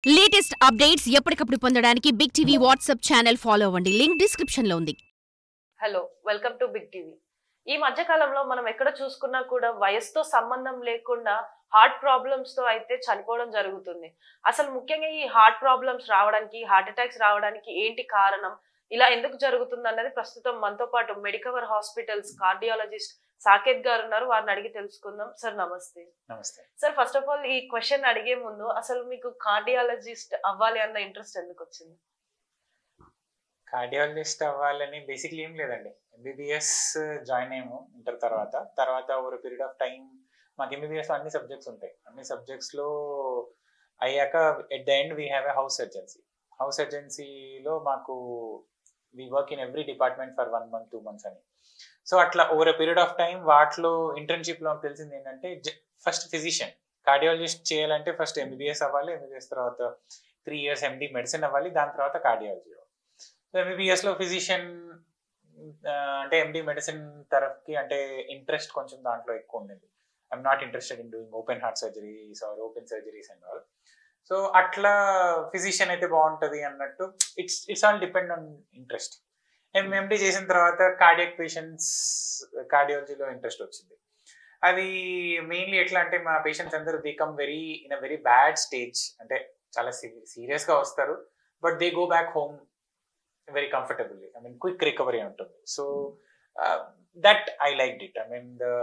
Latest updates ఎప్పటికప్పుడు పొందడానికి big TV WhatsApp channel follow అవ్వండి. లింక్ డిస్క్రిప్షన్ లో ఉంది. Hello, welcome to big TV. ఈ మధ్య కాలంలో మనం ఎక్కడ చూసుకున్నా కూడా వయసుతో సంబంధం లేకుండా హార్ట్ ప్రాబ్లమ్స్ తో అయితే చనిపోవడం జరుగుతుంది. అసలు ముఖ్యంగా ఈ హార్ట్ ప్రాబ్లమ్స్ రావడానికి, హార్ట్ అటాక్స్ రావడానికి ఏంటి కారణం, ఇలా ఎందుకు జరుగుతుంది అన్నది ప్రస్తుతం మనతో పాటు మెడికవర్ హాస్పిటల్స్ కార్డియాలజిస్ట్ సాకేత్ గారు ఉన్నారు. వారిని అడిగి తెలుసుకుందాం. సార్ నమస్తే. నమస్తే సార్, ఫస్ట్ ఆఫ్ ఆల్ ఈ క్వశ్చన్ అడిగే ముందు అసలు మీకు కార్డియాలజిస్ట్ అవ్వాలి అన్న ఇంట్రెస్ట్ ఎందుకు వచ్చింది? కార్డియాలజిస్ట్ అవ్వాలని బేసిక్లీ ఏం లేదండి. ఎంబీబీఎస్ జాయిన్ అయ్యాము ఇంటర్ తర్వాత ఓవర్ పీరియడ్ ఆఫ్ టైం మాకు ఎంబీబీఎస్ అన్ని సబ్జెక్ట్స్ ఉంటాయి. అన్ని సబ్జెక్ట్స్లో అయ్యాక at the end we have a house సర్జెన్సీలో మాకు we work in every department for 1 month 2 months అని. సో అట్లా ఓవర్ పీరియడ్ ఆఫ్ టైం వాటిలో ఇంటర్న్షిప్లో తెలిసింది ఏంటంటే ఫస్ట్ ఫిజిషియన్ కార్డియాలజిస్ట్ చేయాలంటే ఫస్ట్ ఎంబీబీఎస్ అవ్వాలి. ఎంబీబీఎస్ తర్వాత 3 years ఎండి మెడిసిన్ అవ్వాలి. దాని తర్వాత కార్డియాలజీ. సో ఎంబీబీఎస్లో ఫిజిషియన్ అంటే ఎండి మెడిసిన్ తరఫుకి అంటే ఇంట్రెస్ట్ కొంచెం దాంట్లో ఎక్కువ ఉండింది. I'm not interested in doing open heart surgeries or open surgeries and all. So అట్లా ఫిజిషియన్ అయితే బాగుంటుంది అన్నట్టు it's all depend on interest. MD చేసిన తర్వాత కార్డియాక్ పేషెంట్స్ కార్డియాలజీలో ఇంట్రెస్ట్ వచ్చింది. అది మెయిన్లీ ఎట్లా అంటే మా పేషెంట్స్ అందరూ become in a very bad stage, అంటే చాలా సీరియస్గా వస్తారు. But they go back home very comfortably. I mean, quick recovery ఉంటుంది. So that I liked it. I mean, the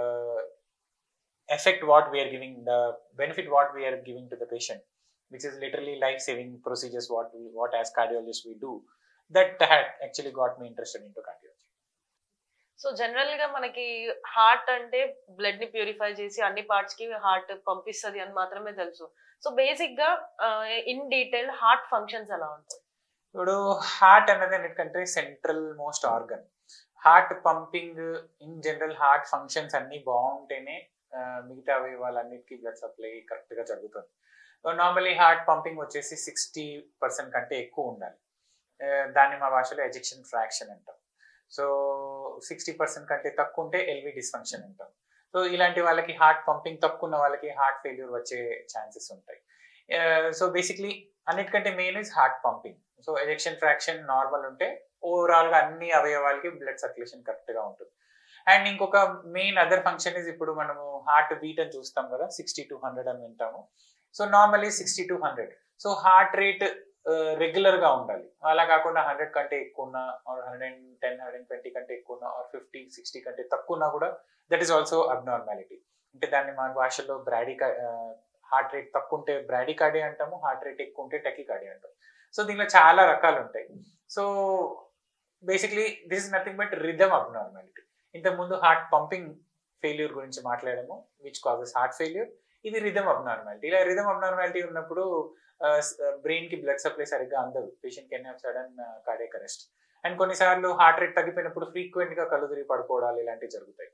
effect what we are giving, the benefit what we are giving to the patient, which is literally life-saving procedures what as cardiologists we do, that had actually got me interested into cardiology. So general గా మనకి heart అంటే blood ని purify చేసి అన్ని parts కి heart పంపిస్తుంది అని మాత్రమే తెలుసు. సో బేసిక్ గా ఇన్ డీటెయిల్ హార్ట్ ఫంక్షన్స్ ఎలా ఉంటాయి? ఇప్పుడు హార్ట్ అన్నది అన్నిటికంటే central most organ. Heart pumping in general heart functions అన్ని బాగుంటేనే మిగతా అవయవాలన్నిటికీ బ్లడ్ సప్లై కరెక్ట్గా జరుగుతుంది. నార్మలీ హార్ట్ పంపింగ్ వచ్చేసి 60% కంటే ఎక్కువ ఉండాలి. దాన్ని మా భాషలో ఎజెక్షన్ ఫ్రాక్షన్ అంటాం. సో 60% కంటే తక్కువ ఉంటే ఎల్వి డిస్ఫంక్షన్ అంటాం. సో ఇలాంటి వాళ్ళకి హార్ట్ పంపింగ్ తక్కువ ఉన్న వాళ్ళకి హార్ట్ ఫెయిల్యూర్ వచ్చే ఛాన్సెస్ ఉంటాయి. సో బేసిక్లీ అన్నిటికంటే main is heart pumping. So ejection fraction normal ఉంటే ఓవరాల్గా అన్ని అవయవాలకి బ్లడ్ సర్క్యులేషన్ కరెక్ట్గా ఉంటుంది. అండ్ ఇంకొక మెయిన్ అదర్ ఫంక్షన్ ఇస్ ఇప్పుడు మనము హార్ట్ బీట్ అని చూస్తాం కదా, 60 to 100 అని వింటాము. So normally 60 to 100. So heart rate రెగ్యులర్గా ఉండాలి. అలా కాకుండా 100 కంటే ఎక్కువ ఉన్నా, 110 120 కంటే ఎక్కువ ఉన్నా, 50 60 కంటే తక్కువ ఉన్నా కూడా దట్ ఈస్ ఆల్సో అబ్నార్మాలిటీ. అంటే దాన్ని మన భాషలో హార్ట్ రేట్ తక్కువ ఉంటే బ్రాడికార్డియా అంటాము, హార్ట్ రేట్ ఎక్కువ ఉంటే టెకికార్డియా అంటాం. సో దీనిలో చాలా రకాలు ఉంటాయి. So basically this is nothing but rhythm abnormality. ఇంతకుముందు హార్ట్ పంపింగ్ ఫెయిల్యూర్ గురించి మాట్లాడాము, విచ్ కాజెస్ హార్ట్ ఫెయిల్యూర్. ఇది రిథమ్ అబ్నార్మాలిటీ. ఇలా రిథమ్ అబ్నార్మాలిటీ ఉన్నప్పుడు బ్రెయిన్ కి బ్లడ్ సప్లై సరిగ్గా అందదు. Patient can have sudden cardiac arrest. And కొన్నిసార్లు హార్ట్ రేట్ తగ్గిపోయినప్పుడు ఫ్రీక్వెంట్ గా కళ్ళు తిరిగి పడిపోవడాలు ఇలాంటివి జరుగుతాయి.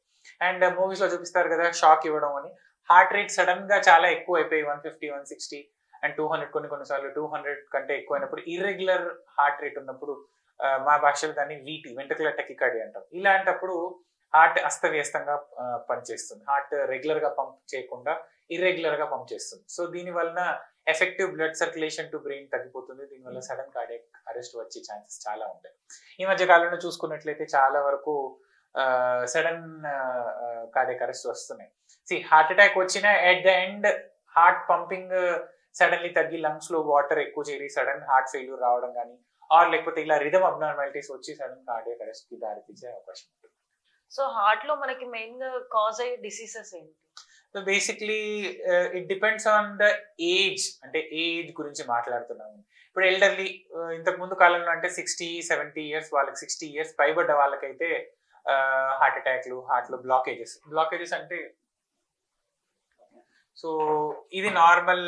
అండ్ మూవీస్ లో చూపిస్తారు కదా షాక్ ఇవ్వడం అని. హార్ట్ రేట్ సడన్ గా చాలా ఎక్కువ అయిపోయి 150 160 అండ్ 200 కొన్నిసార్లు 200 కంటే ఎక్కువ అయినప్పుడు ఇర్రెగ్యులర్ హార్ట్ రేట్ ఉన్నప్పుడు మా భాషలో దాన్ని వీటి వెంట్రుకల టెకికార్డియా అంటాం. ఇలాంటప్పుడు హార్ట్ అస్తవ్యస్తంగా పనిచేస్తుంది. హార్ట్ రెగ్యులర్ గా పంప్ చేయకుండా ఇర్రెగ్యులర్ గా పంప్ చేస్తుంది. సో దీని వలన effective blood circulation to brain తగ్గిపోతుంది. దీనివల్ల సడన్ కార్డియాక్ అరెస్ట్ వచ్చే ఛాన్సెస్ చాలా ఉంటాయి. ఈ మధ్య కాలంలో చూసుకున్నట్లయితే చాలా వరకు సడన్ కార్డియాక్ అరెస్ట్ వస్తున్నాయి. హార్ట్ అటాక్ వచ్చిన at the end heart pumping suddenly తగ్గి లంగ్స్ లో వాటర్ ఎక్కువ చేరి సడన్ హార్ట్ ఫెయిల్యూర్ రావడం కానీ, ఆర్ లేకపోతే ఇలా రిథమ్ అబ్నార్మాలిటీస్ వచ్చి సడన్ కార్డియాక్ అరెస్ట్ కి దారితీసే అవకాశం ఉంటుంది. సో హార్ట్ లో మనకి మెయిన్ గా కాజ్ అయ్యే డిసీజెస్ ఏంటి? So basically it depends on the age. అంటే ఏజ్ గురించి మాట్లాడుతున్నాము. ఇప్పుడు ఎల్డర్లీ ఇంతకు ముందు కాలంలో అంటే 60-70 years వాళ్ళకి, 60 years పైబడ్డ వాళ్ళకైతే హార్ట్ అటాక్లు, హార్ట్ లో బ్లాకేజెస్ అంటే సో ఇది నార్మల్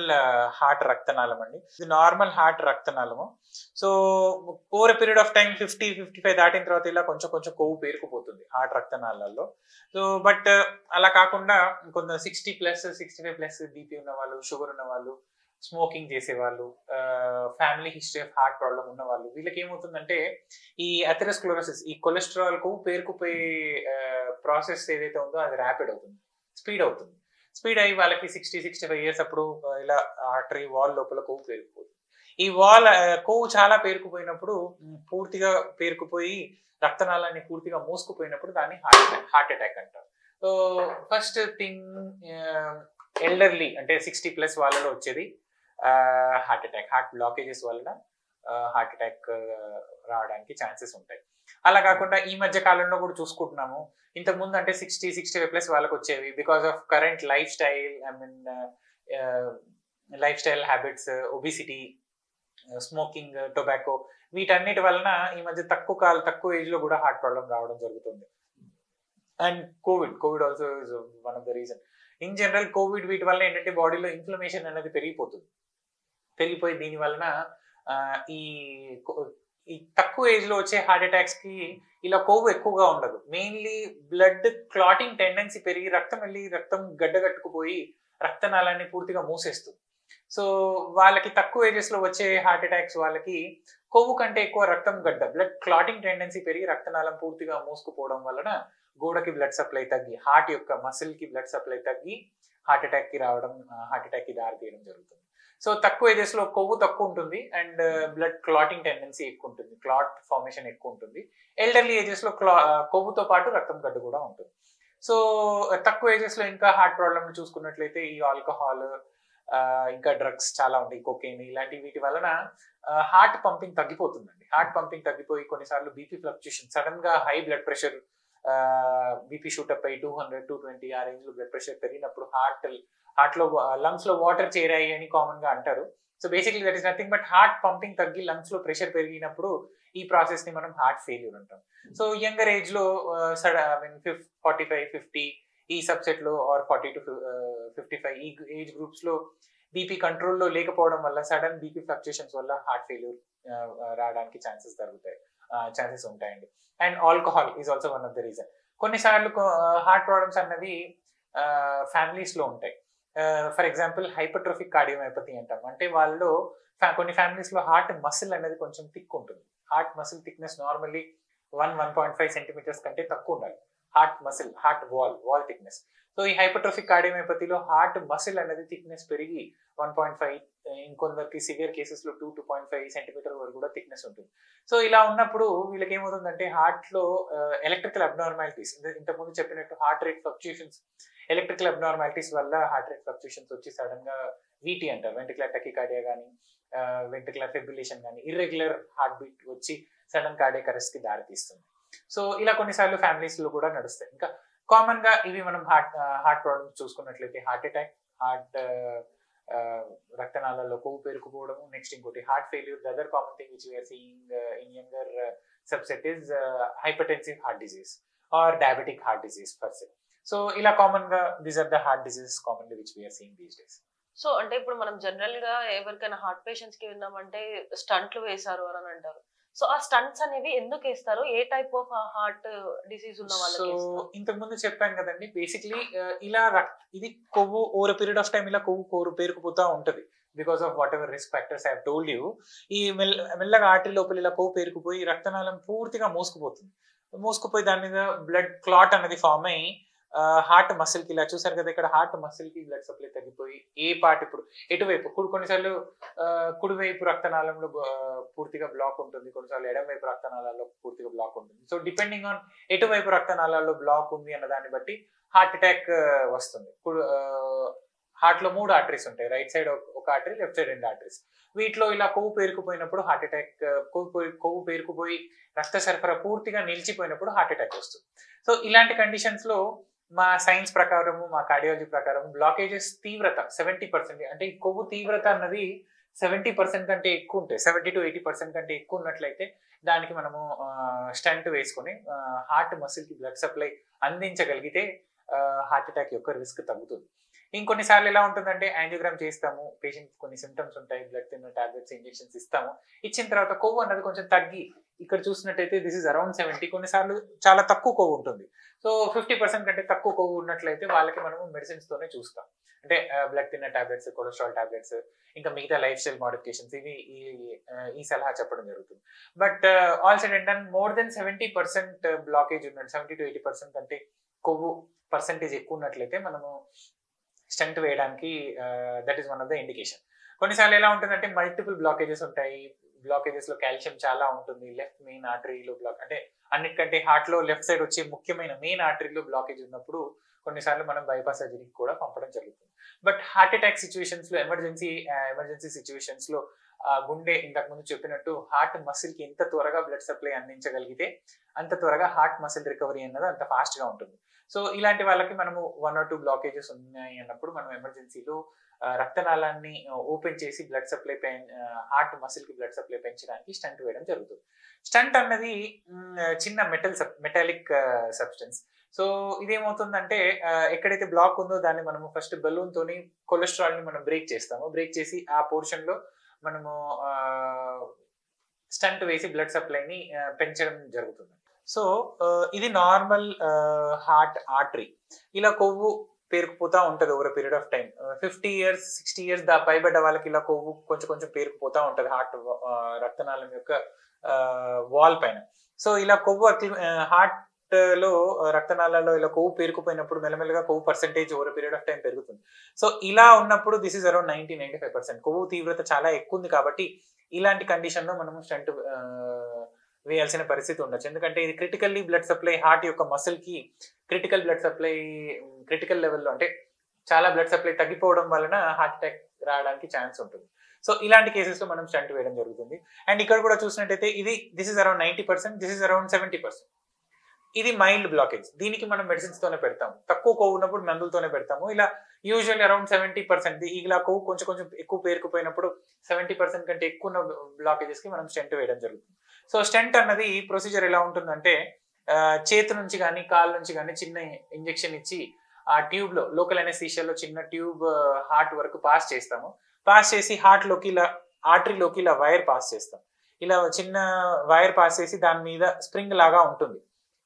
హార్ట్ రక్తనాళం అండి. ఇది నార్మల్ హార్ట్ రక్తనాళము. So over period of time 50-55 దాటిన తర్వాత ఇలా కొంచెం కొవ్వు పేరుకుపోతుంది హార్ట్ రక్తనాళాల్లో. సో బట్ అలా కాకుండా కొంత 60+, 65+ బీపీ ఉన్న వాళ్ళు, షుగర్ ఉన్న వాళ్ళు, స్మోకింగ్ చేసేవాళ్ళు, family history of heart problem ఉన్న వాళ్ళు, వీళ్ళకి ఏమవుతుందంటే ఈ అథెరోస్క్లెరోసిస్, ఈ కొలెస్ట్రాల్ కొవ్వు పేరుకుపోయే ప్రాసెస్ ఏదైతే ఉందో అది ర్యాపిడ్ అవుతుంది, స్పీడ్ అవుతుంది. స్పీడ్ అయ్యి వాళ్ళకి 60-65 years అప్పుడు ఇలా ఆర్టరీ వాల్ లోపల కొవ్వు పేరుకుపోతుంది. ఈ వాల్ కొవ్వు చాలా పేరుకుపోయినప్పుడు పూర్తిగా పేరుకుపోయి రక్తనాళాన్ని పూర్తిగా మూసుకుపోయినప్పుడు దాన్ని హార్ట్ అటాక్ అంటారు. సో ఫస్ట్ థింగ్ ఎల్డర్లీ అంటే 60+ వాళ్ళలో వచ్చేది హార్ట్ అటాక్. హార్ట్ బ్లాకేజెస్ వలన హార్ట్ అటాక్ రావడానికి ఛాన్సెస్ ఉంటాయి. అలా కాకుండా ఈ మధ్య కాలంలో కూడా చూసుకుంటున్నాము, ఇంతకుముందు అంటే 60-65+ వాళ్ళకి వచ్చేవి. Because of current life style, life style habits, obesity, smoking, tobacco, వీటన్నిటి వలన ఈ మధ్య తక్కువ ఏజ్ లో కూడా హార్ట్ ప్రాబ్లం రావడం జరుగుతుంది. And Covid also is one of the reason. In general Covid వీటి వల్ల ఏంటంటే బాడీలో ఇన్ఫ్లమేషన్ అనేది పెరిగిపోయి దీని వలన ఈ తక్కువ ఏజ్ లో వచ్చే హార్ట్ అటాక్స్ కి ఇలా కొవ్వు ఎక్కువగా ఉండదు. మెయిన్లీ బ్లడ్ క్లాటింగ్ టెండెన్సీ పెరిగి రక్తం గడ్డగట్టుకుపోయి రక్తనాళాన్ని పూర్తిగా మూసేస్తుంది. సో వాళ్ళకి తక్కువ ఏజెస్ లో వచ్చే హార్ట్ అటాక్స్ వాళ్ళకి కొవ్వు కంటే ఎక్కువ రక్తం బ్లడ్ క్లాటింగ్ టెండెన్సీ పెరిగి రక్తనాళం పూర్తిగా మూసుకుపోవడం వలన గోడకి బ్లడ్ సప్లై తగ్గి హార్ట్ యొక్క మసిల్ కి బ్లడ్ సప్లై తగ్గి హార్ట్ అటాక్ కి దారి తీయడం జరుగుతుంది. సో తక్కువ ఏజెస్ లో కొవ్వు తక్కువ ఉంటుంది అండ్ బ్లడ్ క్లాటింగ్ టెండెన్సీ ఎక్కువ ఉంటుంది, క్లాట్ ఫార్మేషన్ ఎక్కువ ఉంటుంది. ఎల్డర్లీ ఏజెస్ లో కొవ్వుతో పాటు రక్తం గడ్డ కూడా ఉంటుంది. సో తక్కువ ఏజెస్ లో ఇంకా హార్ట్ ప్రాబ్లమ్ చూసుకున్నట్లయితే ఈ ఆల్కహాల్, ఇంకా డ్రగ్స్ చాలా ఉంటాయి, కొకైన్, ఇలాంటి వీటి వలన హార్ట్ పంపింగ్ తగ్గిపోతుందండి. హార్ట్ పంపింగ్ తగ్గిపోయి కొన్నిసార్లు బీపీ ఫ్లక్చుయేషన్, సడన్ గా high blood pressure, BP shoot up అయి 200-220 ఆ రేంజ్ లో బ్లడ్ ప్రెషర్ పెరిగినప్పుడు హార్ట్ లో లంగ్స్ లో వాటర్ చేరాయి అని కామన్ గా అంటారు. So basically that is nothing but heart pumping తగ్గి లంగ్స్ లో ప్రెషర్ పెరిగినప్పుడు ఈ ప్రాసెస్ ని మనం హార్ట్ ఫెయిల్యూర్ అంటాం. సో యంగర్ ఏజ్ లో 45-50 ఈ సబ్సెట్ లో ఆర్ 40-55 ఈ ఏజ్ గ్రూప్స్ లో బీపీ కంట్రోల్లో లేకపోవడం వల్ల సడన్ బీపీ ఫ్లక్చుయేషన్స్ వల్ల హార్ట్ ఫెయిల్యూర్ రావడానికి ఛాన్సెస్ ఉంటాయండి. And alcohol is also one of the reason. కొన్నిసార్లు హార్ట్ ప్రాబ్లమ్స్ అన్నవి ఫ్యామిలీస్ లో ఉంటాయి. ఫర్ ఎగ్జాంపుల్ హైపర్ట్రోఫిక్ కార్డియోమైపతి అంటాం. అంటే వాళ్ళు కొన్ని ఫ్యామిలీస్ లో హార్ట్ మసిల్ అనేది కొంచెం థిక్ ఉంటుంది. Heart muscle thickness normally 1-1.5 centimetres కంటే తక్కువ ఉండాలి. Heart wall thickness. సో ఈ హైపర్ట్రోఫిక్ కార్డియోమైపతిలో హార్ట్ మసిల్ అనేది థిక్నెస్ పెరిగి 1.5, ఇంకొందరికి సివియర్ కేసెస్ లో 2-2.5 సెంటీమీటర్ వరకు కూడా థిక్నెస్ ఉంటుంది. సో ఇలా ఉన్నప్పుడు వీళ్ళకి ఏమవుతుందంటే హార్ట్ లో ఎలక్ట్రికల్ అబ్నార్మాలిటీస్, ఇంతకుముందు చెప్పినట్టు heart rate fluctuations, electrical abnormalities వల్ల హార్ట్ రేట్ ఫ్లక్చుయేషన్స్ వచ్చి సడన్ గా వీటీ అంటారు, వెంట్రికులర్ టకికార్డియా కానీ వెంట్రికులర్ ఫిబ్రిలేషన్ కానీ, ఇర్రెగ్యులర్ హార్ట్ బీట్ వచ్చి సడన్ కార్డియాక్ అరెస్ట్ కి దారి తీస్తుంది. సో ఇలా కొన్నిసార్లు ఫ్యామిలీస్ లో కూడా నడుస్తాయి. ఇంకా కామన్ గా ఇవి మనం హార్ట్ ప్రాబ్లమ్స్ చూసుకున్నట్లయితే హార్ట్ అటాక్, రక్తనాళాల్లో కొవ్వు పేరుకుపోవడం, నెక్స్ట్ ఇంకోటి heart failure. The other common thing which we are seeing in younger subset is hypertensive heart disease or diabetic heart disease per se. So ఇలా కామన్ గా these are the heart diseases commonly which we are seeing these days. So అంటే ఇప్పుడు మనం general గా ఎవరికైనా heart patients కి విన్నామంటే స్టంట్లు వేశారు అని అంటారు. సో ఆ స్టంట్స్ అనేవి ఎందుకు వేస్తారు? ఏ టైప్ ఆఫ్ హార్ట్ డిసీజ్ ఉన్న వాళ్ళకి? సో ఇంతకు ముందు చెప్పాను కదండి, బేసిక్లీ ఇలా ఇది కొవ్వు ఓవర్ పీరియడ్ ఆఫ్ టైం ఇలా కొవ్వు పేరుకుపోతా ఉంటది. Because of what ever risk factors I have told you. ఈ మెల్లగా ఆర్టరీ లోపల ఇలా కొవ్వు పేరుకుపోయి రక్తనాళం పూర్తిగా మూసుకుపోయి దాని మీద బ్లడ్ క్లాట్ అనేది ఫామ్ అయ్యి హార్ట్ మసిల్ కి, ఇలా చూసారు కదా ఇక్కడ, హార్ట్ మసిల్ కి బ్లడ్ సప్లై తగ్గిపోయి ఏ పార్ట్ ఇప్పుడు ఎటువైపు, కొన్నిసార్లు కుడివైపు రక్తనాళంలో పూర్తిగా బ్లాక్ ఉంటుంది, కొన్నిసార్లు ఎడమవైపు రక్తనాళాల్లో పూర్తిగా బ్లాక్ ఉంటుంది. సో డిపెండింగ్ ఆన్ ఎటువైపు రక్తనాళాల్లో బ్లాక్ ఉంది అన్న దాన్ని బట్టి హార్ట్ అటాక్ వస్తుంది. హార్ట్ లో 3 ఆర్టరీస్ ఉంటాయి, రైట్ సైడ్ ఒక ఆర్టరీ, లెఫ్ట్ సైడ్ 2 ఆర్టరీస్. వీటిలో ఇలా కొవ్వు పేరుకుపోయినప్పుడు హార్ట్ అటాక్, కొవ్వు పేరుకుపోయి రక్త సరఫరా పూర్తిగా నిలిచిపోయినప్పుడు హార్ట్ అటాక్ వస్తుంది. సో ఇలాంటి కండిషన్స్ లో మా సైన్స్ ప్రకారము, మా కార్డియాలజీ ప్రకారం బ్లాకేజెస్ తీవ్రత 70%, అంటే ఈ కొవ్వు తీవ్రత అన్నది 70% కంటే ఎక్కువ ఉంటాయి, 70-80% కంటే ఎక్కువ ఉన్నట్లయితే దానికి మనము స్టంట్ వేసుకొని హార్ట్ మసిల్ కి బ్లడ్ సప్లై అందించగలిగితే హార్ట్ అటాక్ యొక్క రిస్క్ తగ్గుతుంది. ఇంకొన్నిసార్లు ఎలా ఉంటుందంటే యాంజియోగ్రామ్ చేస్తాము, పేషెంట్ కొన్ని సిమ్టమ్స్ ఉంటాయి, బ్లడ్ థిన్నర్ టాబ్లెట్స్, ఇంజెక్షన్స్ ఇస్తాము. ఇచ్చిన తర్వాత కొవ్వు అన్నది కొంచెం తగ్గి, ఇక్కడ చూసినట్టయితే దిస్ ఇస్ అరౌండ్ 70, కొన్నిసార్లు చాలా తక్కువ కొవ్వు ఉంటుంది. సో 50% కంటే తక్కువ కొవ్వు ఉన్నట్లయితే వాళ్ళకి మనము మెడిసిన్స్ తోనే చూస్తాం. అంటే blood thinner tablets, cholesterol tablets, ఇంకా మిగతా లైఫ్ స్టైల్ మోడిఫికేషన్స్, ఇవి ఈ సలహా చెప్పడం జరుగుతుంది. But all said and done, more than 70% blockage ఉన్నట్టు, 70-80% కంటే కొవ్వు పర్సెంటేజ్ ఎక్కువ ఉన్నట్లయితే మనము స్టంట్ వేయడానికి that is one of the indication. కొన్నిసార్లు ఎలా ఉంటుందంటే మల్టిపుల్ బ్లాకేజెస్ ఉంటాయి. బ్లాకేజెస్ లో కాల్షియం చాలా ఉంటుంది. లెఫ్ట్ మెయిన్ ఆర్టరీలో బ్లాక్, అంటే అన్నిటికంటే హార్ట్ లో లెఫ్ట్ సైడ్ వచ్చే ముఖ్యమైన మెయిన్ ఆర్టరీలో బ్లాకేజ్ ఉన్నప్పుడు కొన్నిసార్లు మనం బైపాస్ సర్జరీకి కూడా పంపడం జరుగుతుంది. బట్ హార్ట్ అటాక్ సిచ్యువేషన్స్ లో, ఎమర్జెన్సీ సిచ్యువేషన్స్ లో గుండె ఇంతకు ముందు చెప్పినట్టు హార్ట్ మసిల్ కి ఎంత త్వరగా బ్లడ్ సప్లై అందించగలిగితే అంత త్వరగా హార్ట్ మసిల్ రికవరీ అన్నది అంత ఫాస్ట్ గా ఉంటుంది. సో ఇలాంటి వాళ్ళకి మనము 1 or 2 బ్లాకేజెస్ ఉన్నాయి అన్నప్పుడు మనం ఎమర్జెన్సీలో రక్తనాళాన్ని ఓపెన్ చేసి బ్లడ్ సప్లై హార్ట్ మసిల్ కి బ్లడ్ సప్లై పెంచడానికి స్టంట్ వేయడం జరుగుతుంది. స్టంట్ అన్నది చిన్న మెటాలిక్ సబ్స్టెన్స్. సో ఇదేమవుతుందంటే ఎక్కడైతే బ్లాక్ ఉందో దాన్ని మనము ఫస్ట్ బలూన్ తోని కొలెస్ట్రాల్ ని మనం బ్రేక్ చేస్తాము. బ్రేక్ చేసి ఆ పోర్షన్ లో మనము స్టంట్ వేసి బ్లడ్ సప్లైని పెంచడం జరుగుతుంది. సో ఇది నార్మల్ హార్ట్ ఆర్టరీ. ఇలా కొవ్వు పేరుకుపోతా ఉంటది over period of time. 50 years 60 years పైబడ్డ వాళ్ళకి ఇలా కొవ్వు కొంచెం కొంచెం పేరుకుపోతా ఉంటది హార్ట్ రక్తనాళం యొక్క వాల్ పైన. సో ఇలా కొవ్వు హార్ట్ లో రక్తనాళాల్లో ఇలా కొవ్వు పేరుకుపోయినప్పుడు మెల్లమెల్లగా కొవ్వు percentage over period of time పెరుగుతుంది. సో ఇలా ఉన్నప్పుడు దిస్ ఇస్ అరౌండ్ 90-95%. కొవ్వు తీవ్రత చాలా ఎక్కువ ఉంది కాబట్టి ఇలాంటి కండిషన్ లో మనము స్టంట్ వేయాల్సిన పరిస్థితి ఉండొచ్చు. ఎందుకంటే ఇది క్రిటికల్లీ బ్లడ్ సప్లై హార్ట్ యొక్క మసిల్ కి క్రిటికల్ లెవెల్లో, అంటే చాలా బ్లడ్ సప్లై తగ్గిపోవడం వలన హార్ట్ అటాక్ రావడానికి ఛాన్స్ ఉంటుంది. సో ఇలాంటి కేసెస్ లో మనం స్టంట్ వేయడం జరుగుతుంది. అండ్ ఇక్కడ కూడా చూసినట్టయితే this is around 90%, this is around 70%. ఇది మైల్డ్ బ్లాకేజ్. దీనికి మనం మెడిసిన్స్ తోనే పెడతాము. తక్కువ కొవ్వు ఉన్నప్పుడు మందులతోనే పెడతాము. ఇలా యూజువల్లీ అరౌండ్ 70%. ఇలా కొవ్వు కొంచెం కొంచెం ఎక్కువ పేరుకుపోయినప్పుడు 70% కంటే ఎక్కువ ఉన్న బ్లాకేజెస్ కి మనం స్టెంట్ వేయడం జరుగుతుంది. సో స్టెంట్ అన్నది ప్రొసీజర్ ఎలా ఉంటుందంటే చేతి నుంచి కానీ కాళ్ళ నుంచి కానీ చిన్న ఇంజెక్షన్ ఇచ్చి ఆ ట్యూబ్ లో లోకల్ అనెస్థీషియాలో చిన్న ట్యూబ్ హార్ట్ వరకు పాస్ చేస్తాము. పాస్ చేసి హార్ట్ లోకి ఇలా ఆర్టరీలోకి ఇలా వైర్ పాస్ చేస్తాం. ఇలా చిన్న వైర్ పాస్ చేసి దాని మీద స్ప్రింగ్ లాగా ఉంటుంది.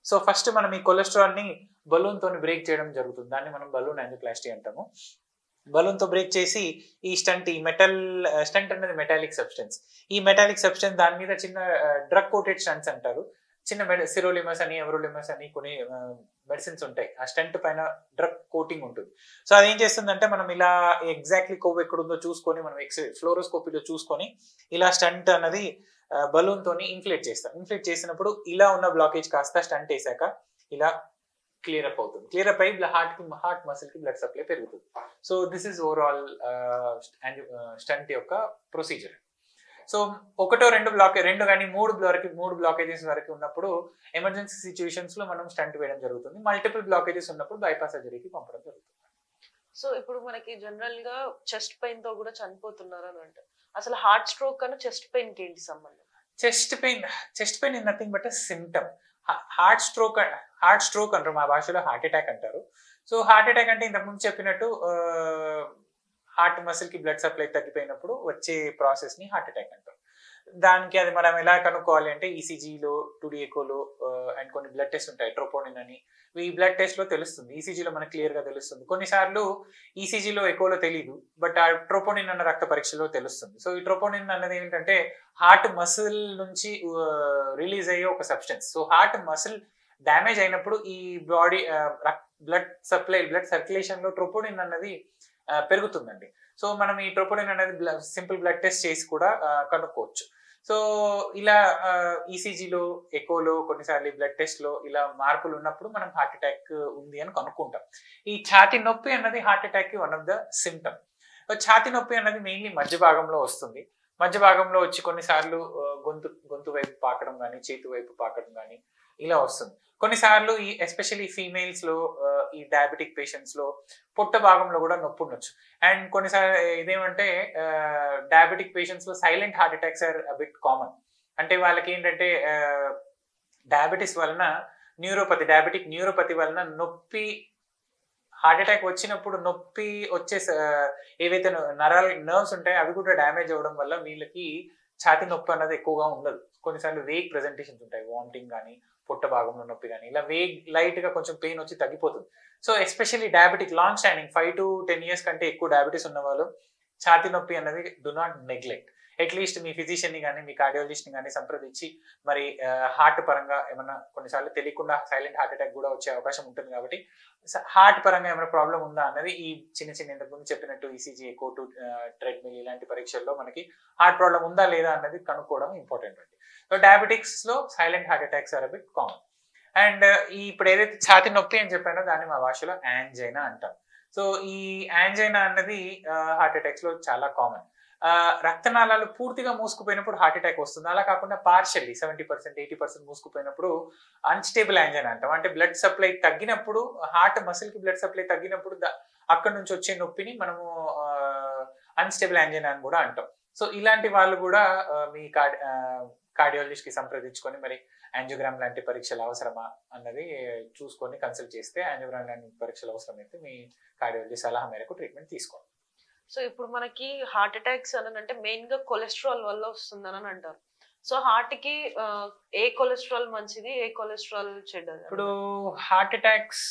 సో ఫస్ట్ మనం ఈ కొలెస్ట్రాల్ ని బలూన్ తోని బ్రేక్ చేయడం జరుగుతుంది. దాన్ని మనం బలూన్ యాంజియోప్లాస్టీ అంటాము. బలూన్ తో బ్రేక్ చేసి ఈ స్టంట్ స్టంట్ అనేది మెటాలిక్ సబ్స్టెన్స్. ఈ మెటాలిక్ సబ్స్టెన్స్ దాని మీద చిన్న డ్రగ్ కోటెడ్ స్టంట్స్ అంటారు. చిన్న సిరోలిమస్ అని ఎవరోలిమస్ అని కొన్ని మెడిసిన్స్ ఉంటాయి. ఆ స్టంట్ పైన డ్రగ్ కోటింగ్ ఉంటుంది. సో అదేం చేస్తుందంటే మనం ఇలా ఎగ్జాక్ట్లీ కొవ్వు ఎక్కడుందో చూసుకొని మనం ఫ్లోరోస్కోపీలో చూసుకొని ఇలా స్టంట్ అన్నది బలూన్ తోని ఇన్ఫ్లేట్ చేస్తాం. ఇన్ఫ్లేట్ చేసినప్పుడు ఇలా ఉన్న బ్లాకేజ్ కాస్త స్టంట్ వేసాక ఇలా క్లియర్ అప్ అవుతుంది. క్లియర్ అప్ అయ్యి హార్ట్ మసిల్ కి బ్లడ్ సప్లై పెరుగుతుంది. So this is overall stent యొక్క ప్రొసీజర్. సో ఒకటో రెండు కానీ మూడు బ్లాకేజెస్ వరకు ఉన్నప్పుడు ఎమర్జెన్సీ సిచ్యువేషన్స్ లో మనం స్టంట్ వేయడం జరుగుతుంది. మల్టిపుల్ బ్లాకేజెస్ ఉన్నప్పుడు బైపాస్ సర్జరీకి పంపడం జరుగుతుంది. సో ఇప్పుడు మనకి జనరల్ గా చెస్ట్ పెయిన్ తో కూడా చనిపోతున్నారు అని అంటే అసలు హార్ట్ స్ట్రోక్ కన్నా చెస్ట్ పెయిన్ కి ఏంటి సంబంధం? Chest pain is nothing but symptom. Heart stroke అంటారు, మా భాషలో హార్ట్ అటాక్ అంటారు. సో హార్ట్ అటాక్ అంటే ఇంతకుముందు చెప్పినట్టు హార్ట్ మసిల్ కి బ్లడ్ సప్లై తగ్గిపోయినప్పుడు వచ్చే ప్రాసెస్ ని హార్ట్ అటాక్ అంటారు. దానికి అది మనం ఎలా కనుక్కోవాలి అంటే ఈసీజీలో 2D ఎకోలో అండ్ కొన్ని బ్లడ్ టెస్ట్ ఉంటాయి, ట్రోపోనిన్ అని. ఈ బ్లడ్ టెస్ట్ లో తెలుస్తుంది, ఈసీజీలో మనకు క్లియర్ గా తెలుస్తుంది. కొన్నిసార్లు ఈసీజీలో ఎకోలో తెలియదు, బట్ ఆ ట్రోపోనిన్ అన్న రక్త పరీక్షలో తెలుస్తుంది. సో ఈ ట్రోపోనిన్ అన్నది ఏంటంటే హార్ట్ మసిల్ నుంచి రిలీజ్ అయ్యే ఒక substance. So heart muscle damage అయినప్పుడు ఈ బాడీ బ్లడ్ సర్క్యులేషన్ లో ట్రోపోనిన్ అన్నది పెరుగుతుందండి. సో మనం ఈ ట్రోపోనిన్ అనేది సింపుల్ బ్లడ్ టెస్ట్ చేసి కూడా కనుక్కోవచ్చు. సో ఇలా ఈసీజీలో ఎకోలో కొన్నిసార్లు బ్లడ్ టెస్ట్ లో ఇలా మార్పులు ఉన్నప్పుడు మనం హార్ట్ అటాక్ ఉంది అని కనుక్కుంటాం. ఈ ఛాతీ నొప్పి అన్నది హార్ట్ అటాక్ కి వన్ ఆఫ్ ద సిమ్టమ్. ఛాతీ నొప్పి అన్నది మెయిన్లీ మధ్య భాగంలో వస్తుంది. మధ్య భాగంలో వచ్చి కొన్నిసార్లు గొంతు వైపు పాకడం కానీ చేతి వైపు పాకడం కానీ ఇలా వస్తుంది. కొన్నిసార్లు ఈ ఎస్పెషల్లీ ఫీమేల్స్ లో ఈ డయాబెటిక్ పేషెంట్స్ లో పొట్ట భాగంలో కూడా నొప్పి ఉండొచ్చు. అండ్ కొన్నిసార్లు ఇదేమంటే డయాబెటిక్ పేషెంట్స్ లో silent heart attacks are bit common. అంటే వాళ్ళకి ఏంటంటే డయాబెటిస్ వలన డయాబెటిక్ న్యూరోపతి వలన నొప్పి, హార్ట్ అటాక్ వచ్చినప్పుడు నొప్పి వచ్చే ఏవైతే నర్వ్స్ ఉంటాయో అవి కూడా డ్యామేజ్ అవ్వడం వల్ల వీళ్ళకి ఛాతీ నొప్పి అన్నది ఎక్కువగా ఉండదు. కొన్నిసార్లు వేగ్ ప్రెజెంటేషన్స్ ఉంటాయి, వామిటింగ్ కానీ పొట్ట భాగంలో నొప్పి కానీ ఇలా లైట్ గా కొంచెం పెయిన్ వచ్చి తగ్గిపోతుంది. So especially diabetic long standing 5 to 10 years కంటే ఎక్కువ డయాబెటీస్ ఉన్న వాళ్ళు ఛాతీ నొప్పి అన్నది డు నాట్ నెగ్లెక్ట్. అట్లీస్ట్ మీ ఫిజిషియన్ని కానీ మీ కార్డియాలజిస్ట్ని కానీ సంప్రదించి మరి హార్ట్ పరంగా ఏమైనా కొన్నిసార్లు తెలియకుండా సైలెంట్ హార్ట్ అటాక్ కూడా వచ్చే అవకాశం ఉంటుంది. కాబట్టి హార్ట్ పరంగా ఏమైనా ప్రాబ్లం ఉందా అన్నది ఈ చిన్న చిన్న ఇంతకుముందు చెప్పినట్టు ఈసీజీ, ఎకో, ట్రెడ్మిల్ ఇలాంటి పరీక్షల్లో మనకి హార్ట్ ప్రాబ్లం ఉందా లేదా అన్నది కనుక్కోవడం ఇంపార్టెంట్ అండి. సో డయాబెటిక్స్ లో silent heart attacks are bit common. And ఇప్పుడు ఏదైతే ఛాతి నొప్పి అని చెప్పానో దాన్ని మా భాషలో యాంజైనా అంటాం. సో ఈ యాంజైనా అన్నది హార్ట్ అటాక్స్ లో చాలా కామన్. రక్తనాళాలు పూర్తిగా మూసుకుపోయినప్పుడు హార్ట్ అటాక్ వస్తుంది. అలా కాకుండా పార్షియల్లీ 70%, 80% మూసుకుపోయినప్పుడు అన్స్టేబుల్ యాంజైనా అంటాం. అంటే బ్లడ్ సప్లై తగ్గినప్పుడు, హార్ట్ మసిల్ కి బ్లడ్ సప్లై తగ్గినప్పుడు అక్కడ నుంచి వచ్చే నొప్పిని మనము అన్స్టేబుల్ యాంజైనా అని కూడా అంటాం. సో ఇలాంటి వాళ్ళు కూడా మీ కార్డియాలజిస్ట్ కి సంప్రదించుకొని మరి యాంజియోగ్రామ్ లాంటి పరీక్షలు అవసరమా అన్నది చూసుకొని కన్సల్ట్ చేస్తే యాంజియోగ్రామ్ లాంటి పరీక్షలు అవసరమైతే మీ కార్డియాలజిస్ట్ సలహా మేరకు ట్రీట్మెంట్ తీసుకోండి. సో ఇప్పుడు మనకి హార్ట్ అటాక్స్ అని అంటే మెయిన్ గా కొలెస్ట్రాల్ వల్ల వస్తుందని అంటారు. సో హార్ట్ కి ఏ కొలెస్ట్రాల్ మంచిది, ఏ కొలెస్ట్రాల్ చెడ్డది? ఇప్పుడు heart attacks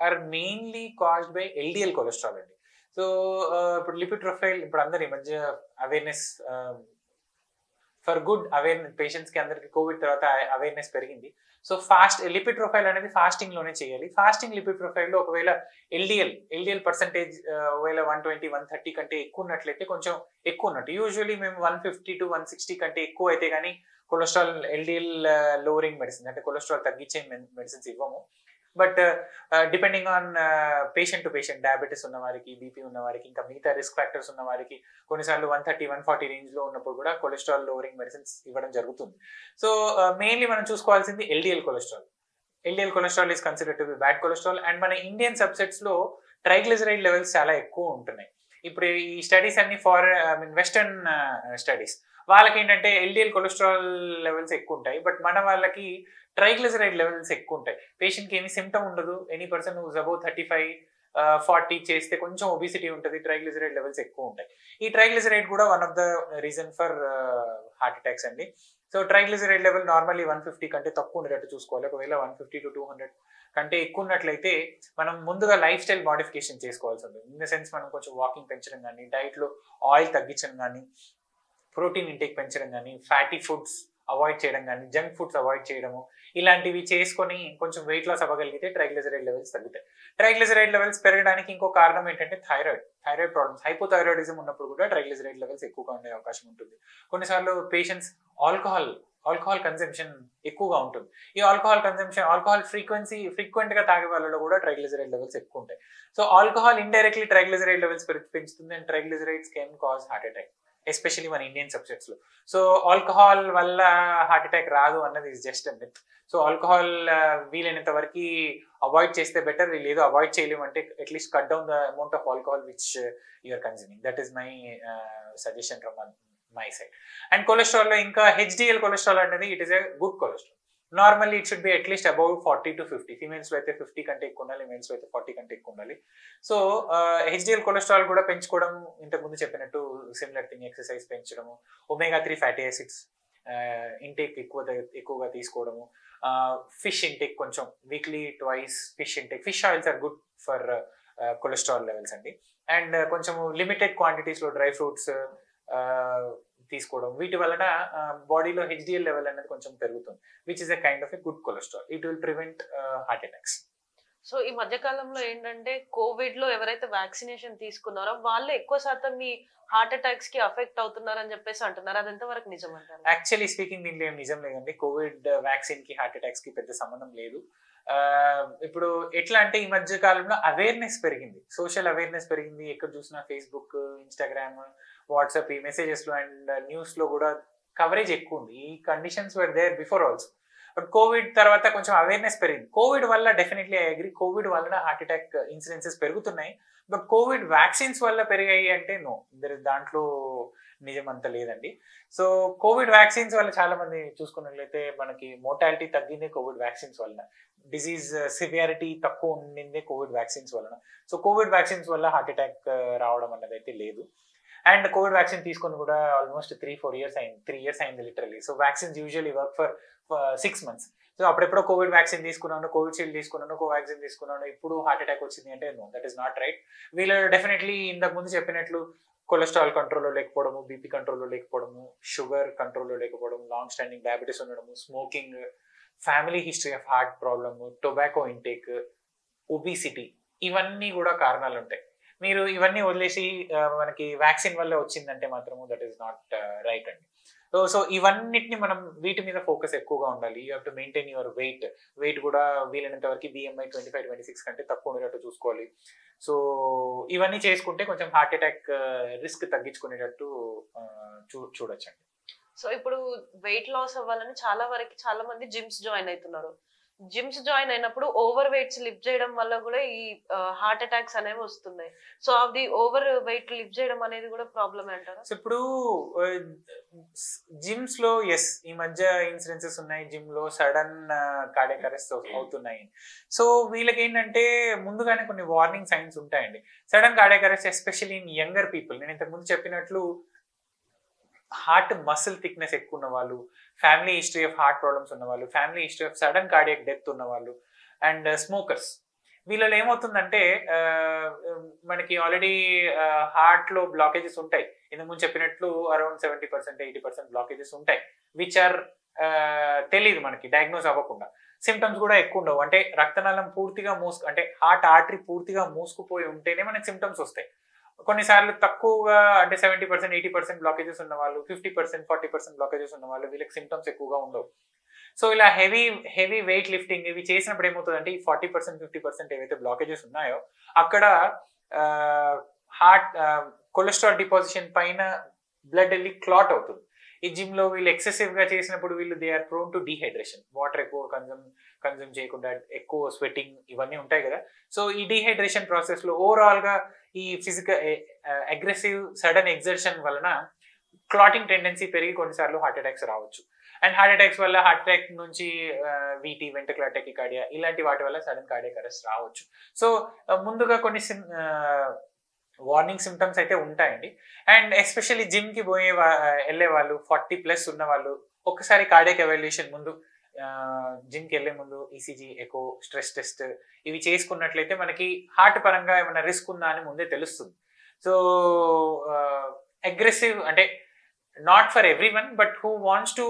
are mainly caused by LDL cholesterol అండి. సో ఇప్పుడు లిపిడ్ ప్రొఫైల్ ఇప్పుడు అందరి మధ్య awareness for good awareness, patients కి అందరికి కోవిడ్ తర్వాత అవేర్నెస్ పెరిగింది. సో లిపిడ్ ప్రొఫైల్ అనేది ఫాస్టింగ్ లోనే చేయాలి. ఫాస్టింగ్ లిపిడ్ ప్రొఫైల్ లో ఒకవేళ ఎల్డిఎల్ పర్సెంటేజ్ ఒకవేళ 120, 130 కంటే ఎక్కువ ఉన్నట్లయితే కొంచెం ఎక్కువ ఉన్నట్టు. యూజువల్లీ మేము 150 to 160 కంటే ఎక్కువ అయితే కానీ కొలెస్ట్రాల్ ఎల్డిఎల్ లోవరింగ్ మెడిసిన్ అంటే కొలెస్ట్రాల్ తగ్గించే మెడిసిన్స్ ఇవ్వము. But depending on patient to patient, diabetes ఉన్న వారికి, బీపీ ఉన్న వారికి, ఇంకా మిగతా రిస్క్ ఫ్యాక్టర్స్ ఉన్న వారికి కొన్నిసార్లు 130, 140 రేంజ్ లో ఉన్నప్పుడు కూడా కొలెస్ట్రాల్ లోవరింగ్ మెడిసిన్స్ ఇవ్వడం జరుగుతుంది. సో మెయిన్లీ మనం చూసుకోవాల్సింది LDL cholesterol. LDL cholesterol is considered to be bad cholesterol. And మన ఇండియన్ సబ్సెట్స్ లో ట్రైగ్లిజరైడ్ లెవెల్స్ చాలా ఎక్కువ ఉంటున్నాయి. ఇప్పుడు ఈ స్టడీస్ అన్ని వెస్టర్న్ స్టడీస్ వాళ్ళకి ఏంటంటే ఎల్డిఎల్ కొలెస్ట్రాల్ లెవెల్స్ ఎక్కువ ఉంటాయి, బట్ మన వాళ్ళకి ట్రైగ్లిజరైడ్ లెవెల్స్ ఎక్కువ ఉంటాయి. పేషెంట్కి ఏమి సిమ్టమ్ ఉండదు. ఎనీ పర్సన్ హూస్ అబౌవ్ 35, 40 చేస్తే కొంచెం ఒబిసిటీ ఉంటుంది, ట్రైగ్లిజరైడ్ లెవెల్స్ ఎక్కువ ఉంటాయి. ఈ ట్రైగ్లిజరైడ్ కూడా one of the reason for heart attacks అండి. సో ట్రైగ్లిజరైడ్ లెవెల్ నార్మల్లీ 150 కంటే తక్కువ ఉండేటట్టు చూసుకోవాలి. ఒకవేళ 150 to 200 కంటే ఎక్కువ ఉన్నట్లయితే మనం ముందుగా లైఫ్ స్టైల్ మాడిఫికేషన్ చేసుకోవాల్సి ఉంటుంది. ఇన్ ద సెన్స్ మనం కొంచెం వాకింగ్ పెంచడం కానీ, డైట్లో ఆయిల్ తగ్గించడం కానీ, ప్రోటీన్ ఇంటేక్ పెంచడం కానీ, ఫ్యాటీ ఫుడ్స్ అవాయిడ్ చేయడం కానీ, జంక్ ఫుడ్స్ అవాయిడ్ చేయడము, ఇలాంటివి చేసుకొని కొంచెం వెయిట్ లాస్ అవ్వగలిగితే ట్రైగ్లిజరైడ్ లెవెల్స్ తగ్గుతాయి. ట్రైగ్లిజరైడ్ లెవెల్స్ పెరగడానికి ఇంకో కారణం ఏంటంటే థైరాయిడ్ ప్రాబ్లమ్స్. హైపోథైరాయిడిజం ఉన్నప్పుడు కూడా ట్రైగ్లిజరైడ్ లెవెల్స్ ఎక్కువగా ఉండే అవకాశం ఉంటుంది. కొన్నిసార్లు పేషెంట్స్ ఆల్కహాల్ కన్సంప్షన్ ఎక్కువగా ఉంటుంది. ఈ ఆల్కహాల్ ఫ్రీక్వెంట్ గా తాగే వాళ్ళలో కూడా ట్రైగ్లిజరైడ్ లెవెల్స్ ఎక్కువ ఉంటాయి. సో ఆల్కహాల్ ఇండైరెక్ట్లీ ట్రైగ్లిజరైడ్ లెవెల్స్ పెంచుతుంది. And triglycerides can cause heart attack, especially మన ఇండియన్ సబ్జెక్ట్స్ లో. సో ఆల్కహాల్ వల్ల హార్ట్ అటాక్ రాదు అన్నది is just a myth. So alcohol వీలైనంత వరకు అవాయిడ్ చేస్తే బెటర్. లేదు అవాయిడ్ చేయలేము అంటే at least cut down the amount of alcohol which you're consuming. That is my suggestion from my side. And cholesterol లో ఇంకా హెచ్డిఎల్ కొలెస్ట్రాల్ అనేది it is a good cholesterol. Normally it should be at least above 40 to 50. Females లో అయితే 50 కంటే ఎక్కువ ఉండాలి, males లో అయితే 40 కంటే ఎక్కువ ఉండాలి. సో హెచ్డిఎల్ కొలెస్ట్రాల్ కూడా పెంచుకోవడం ఇంతకుముందు చెప్పినట్టు సిమిలర్ థింగ్, ఎక్సర్సైజ్ పెంచడము, omega-3 ఫ్యాటీ యాసిడ్స్ ఇంటేక్ ఎక్కువగా తీసుకోవడము, ఫిష్ ఇంటేక్ కొంచెం weekly twice fish intake. Fish oils are good for cholesterol levels అండి. అండ్ కొంచెం లిమిటెడ్ క్వాంటిటీస్ లో డ్రై ఫ్రూట్స్ తీసుకోవడం, వీటి వలన బాడీలో హెచ్డిఎల్ లెవెల్ అనేది కొంచెం పెరుగుతుంది, which is a kind of a good cholesterol. It will prevent heart attacks. So ఈ మధ్య కాలంలో ఏంటంటే కోవిడ్ లో ఎవరైతే వ్యాక్సినేషన్ తీసుకున్నారో వాళ్ళు ఎక్కువ శాతం ఈ హార్ట్ అటాక్స్ కి అఫెక్ట్ అవుతున్నారని చెప్పేసి అంటున్నారు. అది ఎంతవరకు నిజం అంటారు? యాక్చువల్లీ స్పీకింగ్ దీంట్లో ఏం నిజం లేదండి. కోవిడ్ వ్యాక్సిన్ కి హార్ట్ అటాక్స్ కి పెద్ద సంబంధం లేదు. ఇప్పుడు ఎట్లా అంటే ఈ మధ్య కాలంలో అవేర్నెస్ పెరిగింది, సోషల్ అవేర్నెస్ పెరిగింది. ఎక్కడ చూసినా ఫేస్బుక్, ఇన్స్టాగ్రామ్, వాట్సాప్, ఈ మెసేజెస్ లో అండ్ న్యూస్ లో కూడా కవరేజ్ ఎక్కువ ఉంది. ఈ conditions were there before also. But COVID తర్వాత కొంచెం అవేర్నెస్ పెరిగింది. కోవిడ్ వల్ల డెఫినెట్లీ ఐ అగ్రీ, కోవిడ్ వల్ల హార్ట్ అటాక్ ఇన్సిడెన్సెస్ పెరుగుతున్నాయి. బట్ కోవిడ్ వ్యాక్సిన్స్ వల్ల పెరిగాయి అంటే నో, దాంట్లో నిజం అంత లేదండి. సో కోవిడ్ వ్యాక్సిన్స్ వల్ల చాలా మంది చూసుకున్నట్లయితే మనకి మోర్టాలిటీ తగ్గింది కోవిడ్ వ్యాక్సిన్స్ వల్ల, డిజీజ్ సివియారిటీ తక్కువ ఉండింది కోవిడ్ వ్యాక్సిన్స్ వలన. సో కోవిడ్ వ్యాక్సిన్స్ వల్ల హార్ట్ అటాక్ రావడం అన్నది అయితే లేదు. అండ్ కోవిడ్ వ్యాక్సిన్ తీసుకొని కూడా ఆల్మోస్ట్ 3-4 years అయింది, 3 years అయింది literally. So vaccines usually work for 6 months. సో అప్పుడెప్పుడో కోవిడ్ వ్యాక్సిన్ తీసుకున్నాను, కోవిషీల్డ్ తీసుకున్నాను, కోవాక్సిన్ తీసుకున్నాను, ఇప్పుడు హార్ట్ అటాక్ వచ్చింది అంటే no, that is not right. వీళ్ళు డెఫినెట్లీ ఇంతకు ముందు చెప్పినట్లు కొలెస్ట్రాల్ కంట్రోల్లో లేకపోవడము, బీపీ కంట్రోల్లో లేకపోవడము, షుగర్ కంట్రోల్లో లేకపోవడం, లాంగ్ స్టాండింగ్ డయాబెటీస్ ఉండడము, smoking, family history of heart problem, tobacco intake, obesity, ఇవన్నీ కూడా కారణాలు ఉంటాయి. మీరు ఇవన్నీ వదిలేసి మనకి వ్యాక్సిన్ వల్ల వచ్చిందంటే మాత్రము దట్ ఈస్ నాట్ రైట్ అండి. సో ఇవన్నిటిని మనం వీటి మీద ఫోకస్ ఎక్కువగా ఉండాలి. You have to maintain your weight కూడా వీలైనంత వరకు BMI 25-26 కంటే తక్కువ ఉండేటట్టు చూసుకోవాలి. సో ఇవన్నీ చేసుకుంటే కొంచెం హార్ట్ అటాక్ రిస్క్ తగ్గించుకునేటట్టు చూడొచ్చండి. సో ఇప్పుడు వెయిట్ లాస్ అవ్వాలని చాలా మంది జిమ్స్ జాయిన్ అవుతున్నారు. జిమ్స్ జాయిన్ అయినప్పుడు ఓవర్ వెయిట్స్ లిఫ్ట్ చేయడం వల్ల కూడా ఈ హార్ట్ అటాక్స్ అనేవి వస్తున్నాయి. సో అది ఓవర్ వెయిట్ లిఫ్ట్ చేయడం అనేది కూడా ప్రాబ్లమ్ అంటారా? సో ఇప్పుడు జిమ్స్ లో ఈ మధ్య ఇన్సిడెన్సెస్ ఉన్నాయి, జిమ్ లో సడన్ కార్డియాక్ అరెస్ట్ అవుతున్నాయి. సో వీళ్ళకి ఏంటంటే ముందుగానే కొన్ని వార్నింగ్ సైన్స్ ఉంటాయండి. Sudden cardiac arrest especially in younger people, నేను ఇంతకు ముందు చెప్పినట్లు హార్ట్ మసిల్ థిక్నెస్ ఎక్కువ ఉన్న వాళ్ళు, family history of heart problems ఉన్న వాళ్ళు, family history of sudden cardiac death ఉన్న వాళ్ళు, అండ్ స్మోకర్స్, వీళ్ళలో ఏమవుతుందంటే మనకి ఆల్రెడీ హార్ట్ లో బ్లాకేజెస్ ఉంటాయి. ఇంతకు ముందు చెప్పినట్లు అరౌండ్ 70%, 80% బ్లాకేజెస్ ఉంటాయి, విచ్ ఆర్ తెలియదు మనకి డయాగ్నోస్ అవ్వకుండా. సిమ్టమ్స్ కూడా ఎక్కువ ఉండవు. అంటే రక్తనాళం పూర్తిగా అంటే హార్ట్ ఆర్టరీ పూర్తిగా మూసుకుపోయి ఉంటేనే మనకి సిమ్టమ్స్ వస్తాయి. కొన్నిసార్లు తక్కువగా అంటే 70%, 80% బ్లాకేజెస్ ఉన్న వాళ్ళు, 50%, 40% బ్లాకేజెస్ ఉన్న వాళ్ళు, వీళ్ళకి సిమ్టమ్స్ ఎక్కువగా ఉండవు. సో ఇలా హెవీ వెయిట్ లిఫ్టింగ్ ఇవి చేసినప్పుడు ఏమవుతుందంటే ఈ 40%, 50% ఏవైతే బ్లాకేజెస్ ఉన్నాయో అక్కడ హార్ట్ కొలెస్ట్రాల్ డిపాజిషన్ పైన బ్లడ్ వెళ్ళి క్లాట్ అవుతుంది. ఈ జిమ్ లో వీళ్ళు ఎక్సెసివ్ గా చేసినప్పుడు వీళ్ళు they are prone to dehydration, water ఎక్కువ కన్జ్యూమ్ చేయకుండా ఎక్కువ స్వెటింగ్ ఇవన్నీ ఉంటాయి కదా. సో ఈ డీహైడ్రేషన్ ప్రాసెస్ లో ఓవరాల్ గా ఈ ఫిజికల్ అగ్రెసివ్ సడన్ ఎగ్జర్షన్ వలన క్లాటింగ్ టెండెన్సీ పెరిగి కొన్నిసార్లు హార్ట్ అటాక్స్ రావచ్చు. అండ్ హార్ట్ అటాక్స్ వల్ల హార్ట్ అటాక్ నుంచి వీటీ, వెంట్రికులర్ టెకికార్డియా ఇలాంటి వాటి వల్ల సడన్ కార్డియాక్ అరెస్ట్ రావచ్చు. సో ముందుగా కొన్ని వార్నింగ్ సిమ్టమ్స్ అయితే ఉంటాయండి. అండ్ ఎస్పెషల్లీ జిమ్ కి వెళ్ళే వాళ్ళు, 40+ ఉన్న వాళ్ళు ఒక్కసారి కార్డియాక్ ఎవాల్యుయేషన్ ముందు, జిమ్ కి వెళ్లే ముందు ఈసీజీ, ఎకో, స్ట్రెస్ టెస్ట్ ఇవి చేసుకున్నట్లయితే మనకి హార్ట్ పరంగా ఏమైనా రిస్క్ ఉందా అని ముందే తెలుస్తుంది. సో అగ్రెసివ్ అంటే not for every one, but who wants to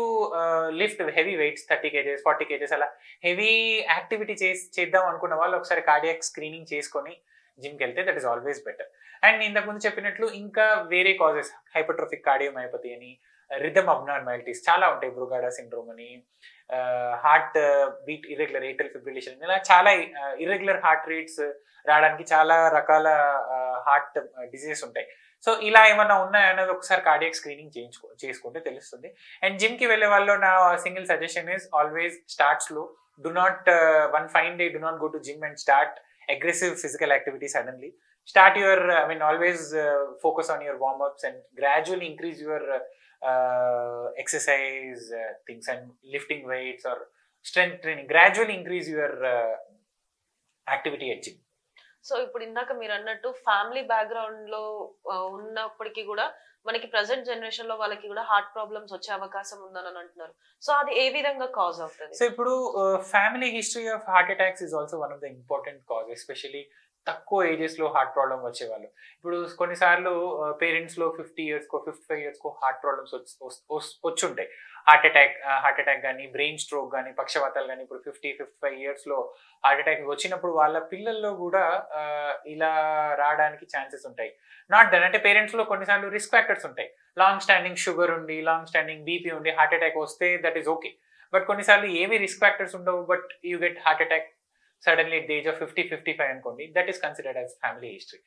lift heavy weights 30 kgs, 40 kgs అలా హెవీ యాక్టివిటీ చేద్దాం అనుకున్న వాళ్ళు ఒకసారి కార్డియాక్ స్క్రీనింగ్ చేసుకొని జిమ్కి వెళ్తే that is always better. And ఇంతకు ముందు చెప్పినట్లు ఇంకా వేరే కాజెస్, హైపర్ట్రోఫిక్ కార్డియోమయోపతి అని, రిథమ్ అబ్నార్మాలిటీస్ చాలా ఉంటాయి, బ్రుగాడా సిండ్రోమ్ అని, heart beat irregular atrial fibrillation, ఇలా చాలా ఇర్రెగ్యులర్ హార్ట్ రేట్స్ రావడానికి చాలా రకాల హార్ట్ డిసీజెస్ ఉంటాయి. సో ఇలా ఏమన్నా ఉన్నాయన్నది ఒకసారి కార్డియాక్ స్క్రీనింగ్ చేసుకుంటే తెలుస్తుంది. అండ్ జిమ్ కి వెళ్ళే వాళ్ళు నా single suggestion is always start slow. Do not one fine day do not go to gym and start aggressive physical activity suddenly. Start your always focus on your warm ups and gradually increase your exercise things and lifting weights or strength training. Gradually increase your activity at gym. So ఇప్పుడు ఇందాక మీరు అన్నట్టు family background లో ఉన్నప్పటికీ కూడా మనకి present generation లో వాళ్ళకి కూడా హార్ట్ ప్రాబ్లమ్స్ వచ్చే అవకాశం ఉందని అంటున్నారు. సో అది ఏ విధంగా కాజ్ అవుతుంది? సో ఇప్పుడు family history of heart attacks is also one of the important cause, especially తక్కువ ఏజెస్ లో హార్ట్ ప్రాబ్లమ్ వచ్చేవాళ్ళు. ఇప్పుడు కొన్నిసార్లు పేరెంట్స్ లో 50 years కో 55 years కో హార్ట్ ప్రాబ్లమ్స్ వచ్చుంటాయి. హార్ట్ అటాక్ కానీ, బ్రెయిన్ స్ట్రోక్ కానీ, పక్షవాతాలు కానీ. ఇప్పుడు 50-55 years లో హార్ట్ అటాక్ వచ్చినప్పుడు వాళ్ళ పిల్లల్లో కూడా ఇలా రావడానికి ఛాన్సెస్ ఉంటాయి. నాట్ దట్ అంటే పేరెంట్స్ లో కొన్నిసార్లు రిస్క్ ఫ్యాక్టర్స్ ఉంటాయి. లాంగ్ స్టాండింగ్ షుగర్ ఉండి, లాంగ్ స్టాండింగ్ బీపీ ఉండి హార్ట్ అటాక్ వస్తే దట్ ఈస్ ఓకే. బట్ కొన్నిసార్లు ఏవి రిస్క్ ఫ్యాక్టర్స్ ఉండవు, but you get heart attack suddenly at the age of 50-55 అనుకోండి, that is considered as family history.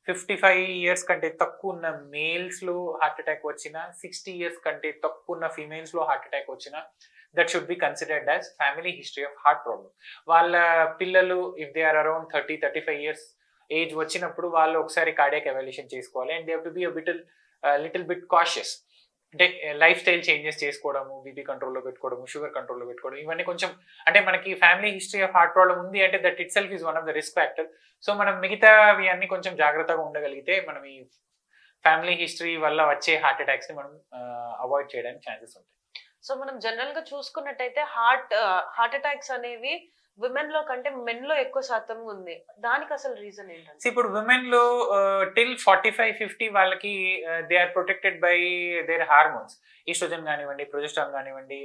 55 years కంటే తక్కువ ఉన్న మేల్స్ లో హార్ట్ అటాక్ వచ్చినా, 60 years కంటే తక్కువ ఉన్న ఫీమేల్స్ లో హార్ట్ అటాక్ వచ్చినా, that should be considered as family history of heart problem. వాళ్ళ పిల్లలు if they are around 30-35 years age వచ్చినప్పుడు వాళ్ళు ఒకసారి కార్డియాక్ ఎవాల్యుయేషన్ చేసుకోవాలి. And they have to be little bit cautious. అంటే లైఫ్ స్టైల్ చేంజెస్ చేసుకోవడము, BP కంట్రోల్లో పెట్టుకోవడము, షుగర్ కంట్రోల్లో పెట్టుకోవడం, ఇవన్నీ కొంచెం అంటే మనకి family history of heart problem ఉంది అంటే that itself is one of the risk factor. So మనం మిగతావి అన్ని కొంచెం జాగ్రత్తగా ఉండగలిగితే మనం ఈ ఫ్యామిలీ హిస్టరీ వల్ల వచ్చే హార్ట్ అటాక్స్ ని మనం అవాయిడ్ చేయడానికి ఛాన్సెస్ ఉంటాయి. సో మనం జనరల్ గా చూసుకున్నట్టయితే హార్ట్ అటాక్స్ అనేవి విమెన్ లో కంటే మెన్ లో ఎక్కువ శాతం ఉంది. దానికి అసలు రీజన్ ఏంటంటే? ఇప్పుడు విమెన్ లో టిల్ 45-50 వాళ్ళకి they are protected by their hormones. Estrogen కానివ్వండి, ప్రొజెస్ట్రాన్ కానివ్వండి,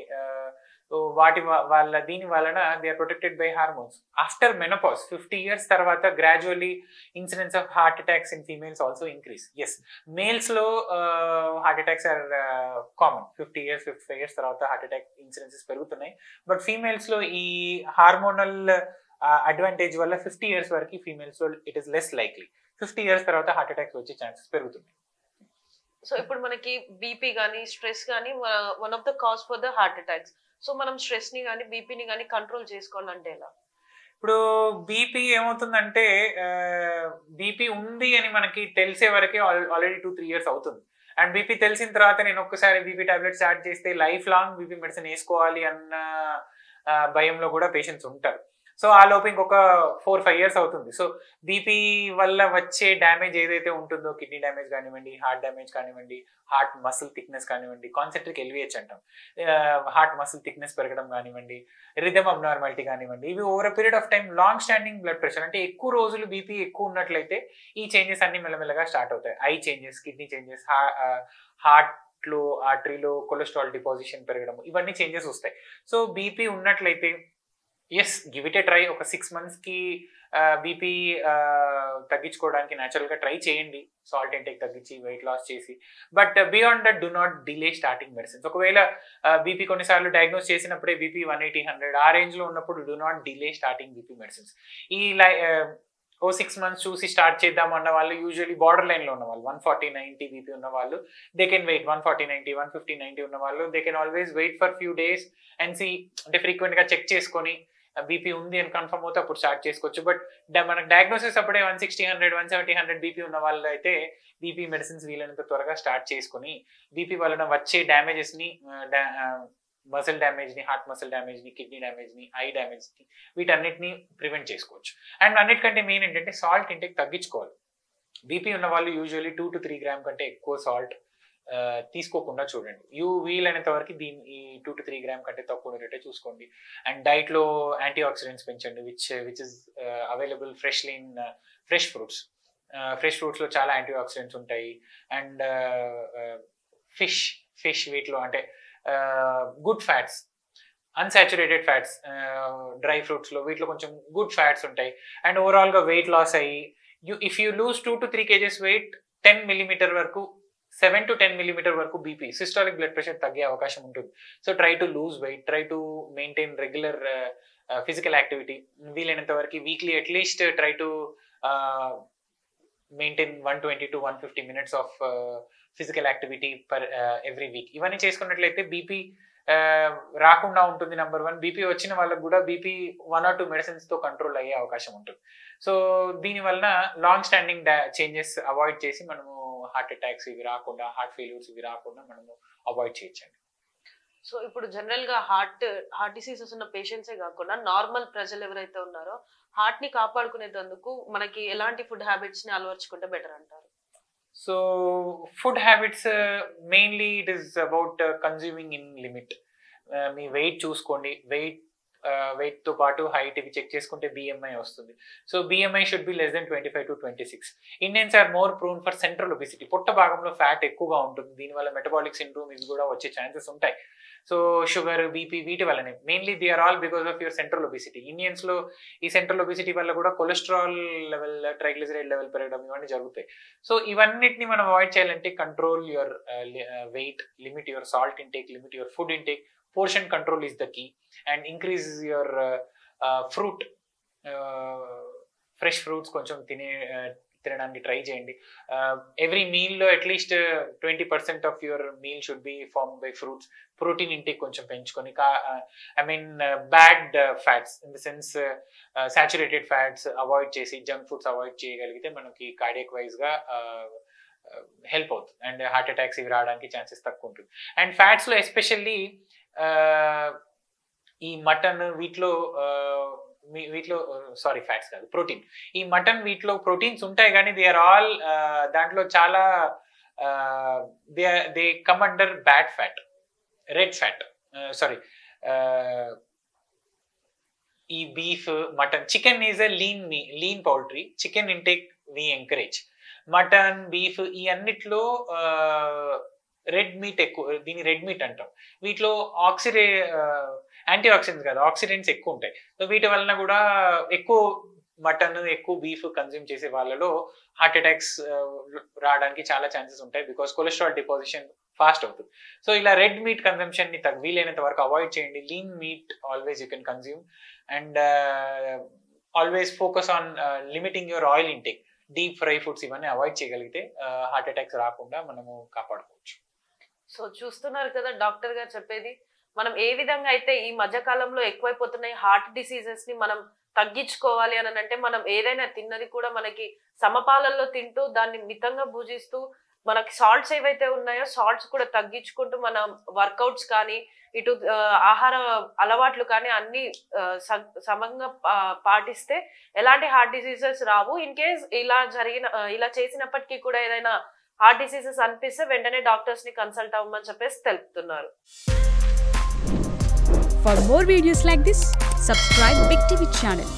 వాళ్ళ దీని వలన they are protected by hormones. After menopause 50 years తర్వాత gradually incidence of heart attacks in females also increase. Yes, males లో heart attacks are common. 50 years 55 years తర్వాత heart attack incidences పెరుగుతున్నాయి. But females లో ఈ హార్మోనల్ అడ్వాంటేజ్ వల్ల 50 years వరకు females లో it is less likely. 50 years తర్వాత heart attacks వచ్చే ఛాన్సెస్ పెరుగుతున్నాయి. సో ఇప్పుడు మనకి బీపీ గానీ స్ట్రెస్ గానీ one of the cause for the heart attacks. So మనం స్ట్రెస్ ని గానీ బీపీని గానీ కంట్రోల్ చేసుకోవాలంటే ఎలా? ఇప్పుడు బీపీ ఏమవుతుందంటే, బీపీ ఉంది అని మనకి తెలిసే వరకే ఆల్రెడీ 2-3 years అవుతుంది. అండ్ బీపీ తెలిసిన తర్వాత నేను ఒక్కసారి బీపీ టాబ్లెట్ స్టార్ట్ చేస్తే లైఫ్ లాంగ్ బీపీ మెడిసిన్ వేసుకోవాలి అన్న భయంలో కూడా పేషెంట్స్ ఉంటారు. సో ఆ లోపు ఇంకొక 4-5 years అవుతుంది. సో బీపీ వల్ల వచ్చే డ్యామేజ్ ఏదైతే ఉంటుందో, కిడ్నీ డ్యామేజ్ కానివ్వండి, హార్ట్ డ్యామేజ్ కానివ్వండి, హార్ట్ మసిల్ థిక్నెస్ కానివ్వండి, కాన్సెంట్రిక్ ఎల్విహెచ్ అంటాం, హార్ట్ మసిల్ థిక్నెస్ పెరగడం కానివ్వండి, రిథమ్ అబ్నార్మాలిటీ కానివ్వండి, ఇవి over period of time long standing blood pressure అంటే ఎక్కువ రోజులు బీపీ ఎక్కువ ఉన్నట్లయితే ఈ చేంజెస్ అన్ని మెల్లమెల్లగా స్టార్ట్ అవుతాయి. Eye changes, kidney changes, heart లో ఆర్టరీలో కొలెస్ట్రాల్ డిపాజిషన్ పెరగడం, ఇవన్నీ చేంజెస్ వస్తాయి. సో బీపీ ఉన్నట్లయితే yes, give it a try. ఒక 6 months కి బీపీ తగ్గించుకోవడానికి న్యాచురల్గా ట్రై చేయండి, సాల్ట్ ఇంటేక్ తగ్గించి వెయిట్ లాస్ చేసి. But beyond that do not delay starting medicines. ఒకవేళ బీపీ కొన్నిసార్లు డయాగ్నోస్ చేసినప్పుడే బీపీ 180-100 ఆ రేంజ్లో ఉన్నప్పుడు do not delay starting BP medicines. ఈ 6 months చూసి స్టార్ట్ చేద్దాం అన్న వాళ్ళు యూజువల్లీ బార్డర్ లైన్లో ఉన్న వాళ్ళు, 140-90 బీపీ ఉన్న వాళ్ళు దే కెన్ వెయిట్. 140-90, 150-90 ఉన్న వాళ్ళు they can always wait for few days and see, అంటే ఫ్రీక్వెంట్గా చెక్ చేసుకొని బీపీ ఉంది అని కన్ఫర్మ్ అవుతే అప్పుడు స్టార్ట్ చేసుకోవచ్చు. బట్ మనకు డయాగ్నోసిస్ అప్పుడే 160-100, 170-100 బీపీ ఉన్న వాళ్ళు అయితే బీపీ మెడిసిన్స్ వీలైనంత త్వరగా స్టార్ట్ చేసుకుని బీపీ వలన వచ్చే డ్యామేజెస్ని, మసిల్ డ్యామేజ్ని, హార్ట్ మసిల్ డ్యామేజ్ని, కిడ్నీ డ్యామేజ్ని, ఐ డ్యామేజ్ని, వీటన్నిటిని ప్రివెంట్ చేసుకోవచ్చు. అండ్ అన్నిటికంటే మెయిన్ ఏంటంటే సాల్ట్ ఇంటేక్ తగ్గించుకోవాలి. బీపీ ఉన్న వాళ్ళు యూజువల్లీ 2 to 3 grams కంటే ఎక్కువ సాల్ట్ తీసుకోకుండా చూడండి. వీలైనంత వరకు ఈ 2 to 3 grams కంటే తక్కువ ఉండేటట్టే చూసుకోండి. అండ్ డైట్లో యాంటీ ఆక్సిడెంట్స్ పెంచండి, which is available freshly in fresh fruits. Fresh ఫ్రూట్స్లో చాలా యాంటీ ఆక్సిడెంట్స్ ఉంటాయి. అండ్ ఫిష్ వీటిలో అంటే good fats, unsaturated fats, dry ఫ్రూట్స్లో వీటిలో కొంచెం గుడ్ ఫ్యాట్స్ ఉంటాయి. అండ్ ఓవరాల్గా వెయిట్ లాస్ అయ్యి if you lose 2 to 3 kgs weight, 10 mm వరకు, 7 to 10 mm వరకు బీపీ, సిస్టాలిక్ బ్లడ్ ప్రెషర్ తగ్గే అవకాశం ఉంటుంది. So try to lose weight, try to maintain regular physical activity. వీలైనంత వరకు weekly at least try to maintain 120 to 150 minutes of physical activity per every week. ఇవన్నీ చేసుకున్నట్లయితే BP రాకుండా ఉంటుంది. నెంబర్ 1, బీపీ వచ్చిన వాళ్ళకు కూడా బీపీ 1 or 2 medicines తో కంట్రోల్ అయ్యే అవకాశం ఉంటుంది. సో దీని వలన లాంగ్ స్టాండింగ్ చేంజెస్ అవాయిడ్ చేసి మనము హార్ట్ అటాక్స్ ఇవి రాకుండా, హార్ట్ ఫెయిల్యూర్స్ ఇవి రాకుండా మనము అవాయిడ్ చేయొచ్చండి. సో ఇప్పుడు జనరల్ గా హార్ట్ డిసీజెస్ ఉన్న పేషెంట్సే కాకుండా నార్మల్ ప్రజలు ఎవరైతే ఉన్నారో హార్ట్ ని కాపాడుకునేందుకు మనకి ఎలాంటి ఫుడ్ హ్యాబిట్స్ ని అలవర్చుకుంటే బెటర్ అంటారు? So food habits mainly it is about consuming in limit. మీ వెయిట్ చూసుకోండి, వెయిట్ తో పాటు హైట్ ఇవి చెక్ చేసుకుంటే బిఎంఐ వస్తుంది. So BMI should be less than 25 to 26. Indians are more prone for central obesity. పొట్ట భాగంలో ఫ్యాట్ ఎక్కువగా ఉంటుంది. దీనివల్ల మెటబాలిక్ సిండ్రోమ్ ఇవి కూడా వచ్చే ఛాన్సెస్ ఉంటాయి. సో షుగర్, బీపీ వీటి వల్లనే mainly they are all because of your central obesity. Indians లో ఈ సెంట్రల్ ఒబిసిటీ వల్ల కూడా కొలెస్ట్రాల్ లెవెల్, ట్రైగ్లిజరైడ్ లెవెల్ పెరగడం ఇవన్నీ జరుగుతాయి. సో ఇవన్నిటిని మనం అవాయిడ్ చేయాలంటే control your weight, limit your salt intake, limit your food intake, portion control is the key, and increase your fruit, fresh fruits కొంచెం తినడానికి ట్రై చేయండి. ఎవ్రీ మీల్లో at least 20% of your meal should be form by fruits. Protein intake కొంచెం పెంచుకొని, I mean bad fats in the sense saturated fats avoid చేసి, junk foods avoid చేయగలిగితే మనకి cardiac వైజ్గా హెల్ప్ అవుతుంది. అండ్ హార్ట్ అటాక్స్ ఇవి రావడానికి ఛాన్సెస్ తక్కువ ఉంటుంది. అండ్ ఫ్యాట్స్లో ఎస్పెషల్లీ ఈ మటన్ వీటిలో సారీ ఫ్యాట్స్ కాదు, ప్రోటీన్. ఈ మటన్ వీటిలో ప్రోటీన్స్ ఉంటాయి కానీ దే ఆర్ ఆల్ దాంట్లో చాలా they come under bad fat, red fat, sorry ఈ beef, mutton, chicken is a lean poultry. Chicken intake we encourage. Mutton, beef ఈ అన్నిట్లో రెడ్ మీట్ ఎక్కువ, దీని రెడ్ మీట్ అంటాం. వీటిలో యాంటీ ఆక్సిడెంట్స్ కాదు, ఆక్సిడెంట్స్ ఎక్కువ ఉంటాయి. సో వీటి వలన కూడా ఎక్కువ మటన్, ఎక్కువ బీఫ్ కన్జ్యూమ్ చేసే వాళ్ళలో హార్ట్ అటాక్స్ రావడానికి చాలా ఛాన్సెస్ ఉంటాయి, బికాస్ కొలెస్ట్రాల్ డిపాజిషన్ ఫాస్ట్ అవుతుంది. సో ఇలా రెడ్ మీట్ కన్జంప్షన్ ని వీలైనంత వరకు అవాయిడ్ చేయండి. Lean meet always you can consume and always focus on limiting your oil intake. Deep fry foods ఇవన్నీ అవాయిడ్ చేయగలిగితే హార్ట్ అటాక్స్ రాకుండా మనము కాపాడుకోవచ్చు. సో చూస్తున్నారు కదా డాక్టర్ గారు చెప్పేది, మనం ఏ విధంగా అయితే ఈ మధ్య కాలంలో ఎక్కువైపోతున్నాయి హార్ట్ డిసీజెస్ ని మనం తగ్గించుకోవాలి అని అంటే, మనం ఏదైనా తిన్నది కూడా మనకి సమపాలల్లో తింటూ దాన్ని మితంగా భుజిస్తూ మనకి సాల్ట్స్ ఏవైతే ఉన్నాయో సాల్ట్స్ కూడా తగ్గించుకుంటూ మన వర్కౌట్స్ కానీ ఇటు ఆహార అలవాట్లు కానీ అన్ని సమంగా పాటిస్తే ఎలాంటి heart diseases Rao. In case ఇలా చేసినప్పటికీ కూడా ఏదైనా హార్ట్ డిసీజెస్ అనిపిస్తే వెంటనే డాక్టర్స్ ని కన్సల్ట్ అవ్వమని చెప్పేసి తెలుపుతున్నారు. For more videos like this, subscribe Big TV channel.